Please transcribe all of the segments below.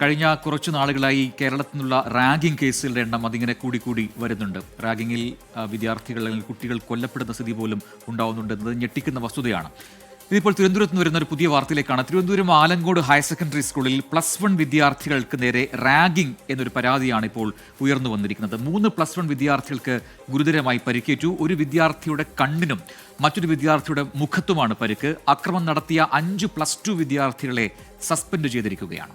കഴിഞ്ഞ കുറച്ചു നാളുകളായി കേരളത്തിൽ നിന്നുള്ള റാഗിംഗ് കേസുകളുടെ എണ്ണം അതിങ്ങനെ കൂടിക്കൂടി വരുന്നുണ്ട്. റാഗിങ്ങിൽ വിദ്യാർത്ഥികൾ അല്ലെങ്കിൽ കുട്ടികൾ കൊല്ലപ്പെടുന്ന സ്ഥിതി പോലും ഉണ്ടാവുന്നുണ്ട് എന്നത് ഞെട്ടിക്കുന്ന വസ്തുതയാണ്. ഇതിപ്പോൾ തിരുവനന്തപുരത്ത് നിന്ന് വരുന്ന ഒരു പുതിയ വാർത്തയിലേക്കാണ്. തിരുവനന്തപുരം ആലങ്കോട് ഹയർ സെക്കൻഡറി സ്കൂളിൽ +1 വിദ്യാർത്ഥികൾക്ക് നേരെ റാഗിംഗ് എന്നൊരു പരാതിയാണ് ഇപ്പോൾ ഉയർന്നു വന്നിരിക്കുന്നത്. 3 +1 വിദ്യാർത്ഥികൾക്ക് ഗുരുതരമായി പരിക്കേറ്റു. ഒരു വിദ്യാർത്ഥിയുടെ കണ്ണിനും മറ്റൊരു വിദ്യാർത്ഥിയുടെ മുഖത്തുമാണ് പരിക്ക്. അക്രമം നടത്തിയ 5 +2 വിദ്യാർത്ഥികളെ സസ്പെൻഡ് ചെയ്തിരിക്കുകയാണ്.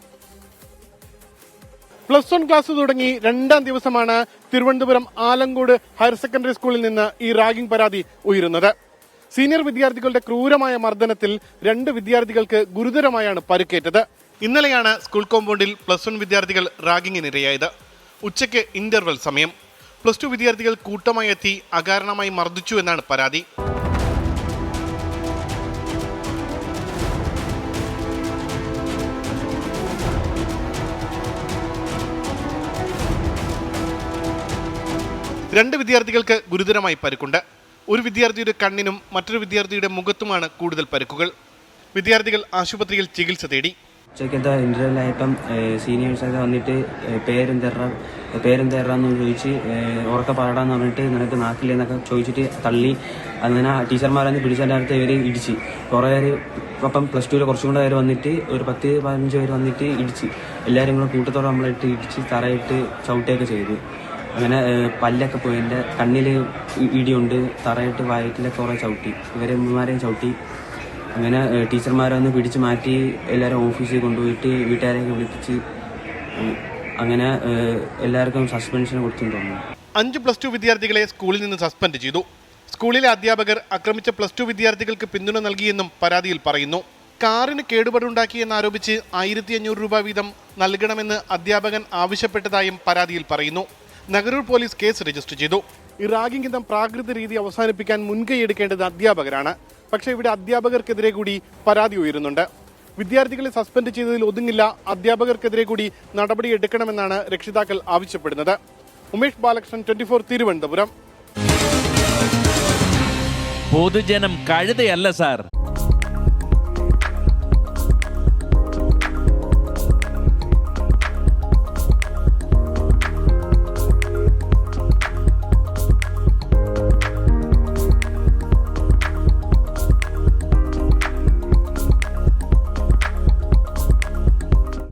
+1 ക്ലാസ് തുടങ്ങി 2ാം ദിവസമാണ് തിരുവനന്തപുരം ആലങ്കോട് ഹയർ സെക്കൻഡറി സ്കൂളിൽ നിന്ന് ഈ റാഗിംഗ് പരാതി ഉയരുന്നത്. സീനിയർ വിദ്യാർത്ഥികളുടെ ക്രൂരമായ മർദ്ദനത്തിൽ 2 വിദ്യാർത്ഥികൾക്ക് ഗുരുതരമായാണ് പരിക്കേറ്റത്. ഇന്നലെയാണ് സ്കൂൾ കോമ്പൗണ്ടിൽ +1 വിദ്യാർത്ഥികൾ റാഗിങ്ങിനിരയായത്. ഉച്ചയ്ക്ക് ഇന്റർവെൽ സമയം +2 വിദ്യാർത്ഥികൾ കൂട്ടമായി എത്തി അകാരണമായി മർദ്ദിച്ചു എന്നാണ് പരാതി. രണ്ട് വിദ്യാർത്ഥികൾക്ക് ഗുരുതരമായി പരിക്കുണ്ട്. ഒരു വിദ്യാർത്ഥിയുടെ കണ്ണിനും മറ്റൊരു വിദ്യാർത്ഥിയുടെ മുഖത്തുമാണ് കൂടുതൽ പരിക്കുകൾ. വിദ്യാർത്ഥികൾ ആശുപത്രിയിൽ ചികിത്സ തേടി. ഉച്ചക്കത്തെ ഇന്റർവെല്ലായപ്പം സീനിയേഴ്സൊക്കെ വന്നിട്ട് പേരെന്തേറാന്ന് ചോദിച്ച് ഉറക്കെ പാടാന്ന് പറഞ്ഞിട്ട് നിനക്ക് നാക്കില്ലെന്നൊക്കെ ചോദിച്ചിട്ട് തള്ളി. അങ്ങനെ ടീച്ചർമാരന്ന് പിടിച്ചതിൻ്റെ അടുത്ത് ഇവർ ഇടിച്ച് കുറേ പേര്. അപ്പം +2 കുറച്ചും കൂടെ പേര് വന്നിട്ട് ഒരു 10-15 പേര് വന്നിട്ട് ഇടിച്ച് എല്ലാവരും കൂടെ കൂട്ടത്തോടെ നമ്മളിട്ട് ഇടിച്ച് തറയിട്ട് ചവിട്ടുകയൊക്കെ ചെയ്തു. അങ്ങനെ പല്ലൊക്കെ പോയി. എൻ്റെ കണ്ണിൽ ഇടിയുണ്ട്, തറയിട്ട് വയറ്റിലൊക്കെ കുറേ ചവിട്ടി. ഇവരെമാരെയും ചവിട്ടി. അങ്ങനെ ടീച്ചർമാരെ ഒന്ന് പിടിച്ച് മാറ്റി എല്ലാവരും ഓഫീസിൽ കൊണ്ടുപോയിട്ട് വീട്ടുകാരെയൊക്കെ വിളിപ്പിച്ച് അങ്ങനെ എല്ലാവർക്കും സസ്പെൻഷൻ കൊടുത്തെന്ന് തോന്നുന്നു. 5 +2 വിദ്യാർത്ഥികളെ സ്കൂളിൽ നിന്ന് സസ്പെൻഡ് ചെയ്തു. സ്കൂളിലെ അധ്യാപകർ ആക്രമിച്ച +2 വിദ്യാർത്ഥികൾക്ക് പിന്തുണ നൽകിയെന്നും പരാതിയിൽ പറയുന്നു. കാറിന് കേടുപാടുണ്ടാക്കിയെന്നാരോപിച്ച് 1500 രൂപ വീതം നൽകണമെന്ന് അധ്യാപകൻ ആവശ്യപ്പെട്ടതായും പരാതിയിൽ പറയുന്നു. നഗരൂർ പോലീസ് കേസ് രജിസ്റ്റർ ചെയ്തു. ഈ റാഗിംഗ് എന്ന പ്രാകൃത രീതി അവസാനിപ്പിക്കാൻ മുൻകൈയെടുക്കേണ്ടത് അധ്യാപകരാണ്. പക്ഷേ ഇവിടെ അധ്യാപകർക്കെതിരെ കൂടി പരാതി ഉയരുന്നുണ്ട്. വിദ്യാർത്ഥികളെ സസ്പെൻഡ് ചെയ്തതിൽ ഒതുങ്ങില്ല, അധ്യാപകർക്കെതിരെ കൂടി നടപടിയെടുക്കണമെന്നാണ് രക്ഷിതാക്കൾ ആവശ്യപ്പെടുന്നത്. ഉമേഷ് ബാലകൃഷ്ണൻ, 24 തിരുവനന്തപുരം. പൊതുജനം കഴുതയല്ല സാർ.